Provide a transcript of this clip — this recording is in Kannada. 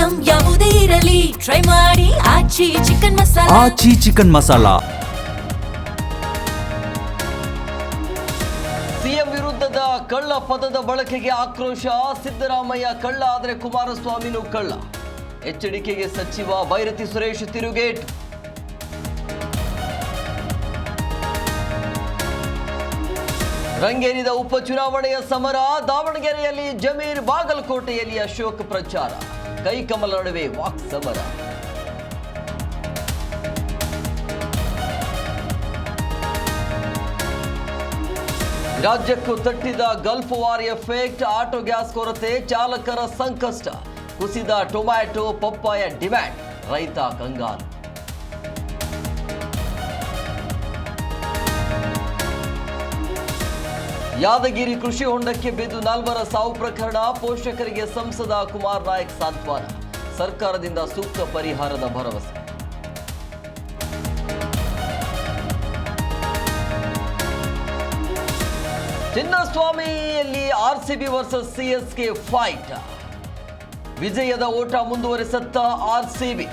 ಐಟಂ ಯಾವುದೇ ಇರಲಿ ಟ್ರೈ ಮಾಡಿ ಆಚಿ ಚಿಕನ್ ಮಸಾಲಾ. ಆಚಿ ಚಿಕನ್ ಮಸಾಲಾ. ಸಿಎಂ ವಿರುದ್ಧದ ಕಳ್ಳ ಪದದ ಬಳಕೆಗೆ ಆಕ್ರೋಶ. ಸಿದ್ದರಾಮಯ್ಯ ಕಳ್ಳ ಆದರೆ ಕುಮಾರಸ್ವಾಮಿನೂ ಕಳ್ಳ. ಎಚ್ಚರಿಕೆಗೆ ಸಚಿವ ಬೈರತಿ ಸುರೇಶ್ ತಿರುಗೇಟು. ರಂಗೇರಿದ ಉಪಚುನಾವಣೆಯ ಸಮರ. ದಾವಣಗೆರೆಯಲ್ಲಿ ಜಮೀರ್, ಬಾಗಲಕೋಟೆಯಲ್ಲಿ ಅಶೋಕ್ ಪ್ರಚಾರ. ಕೈಕಮಲ ನಡುವೆ ವಾಕ್ ಸಮರ. ರಾಜ್ಯಕ್ಕೂ ತಟ್ಟಿದ Gulf war effect. Auto gas ಕೊರತೆ, ಚಾಲಕರ ಸಂಕಷ್ಟ. ಕುಸಿದ ಟೊಮ್ಯಾಟೊ, ಪಪ್ಪಾಯ ಡಿಮ್ಯಾಂಡ್. ರೈತ ಕಂಗಾಲು. ಯಾದಗಿರಿ ಕೃಷಿ ಹೊಂಡಕ್ಕೆ ಬಿದ್ದು 4 ಸಾವು ಪ್ರಕರಣ. ಪೋಷಕರಿಗೆ ಸಂಸದ ಕುಮಾರ್ ನಾಯಕ್ ಸಾಂತ್ವನ. ಸರ್ಕಾರದಿಂದ ಸೂಕ್ತ ಪರಿಹಾರದ ಭರವಸೆ. ಚಿನ್ನಸ್ವಾಮಿಯಲ್ಲಿ ಆರ್ಸಿಬಿ ವರ್ಸಸ್ ಸಿಎಸ್ಕೆ ಫೈಟ್. ವಿಜಯದ ಓಟ ಮುಂದುವರೆಸತ್ತ ಆರ್ಸಿಬಿ.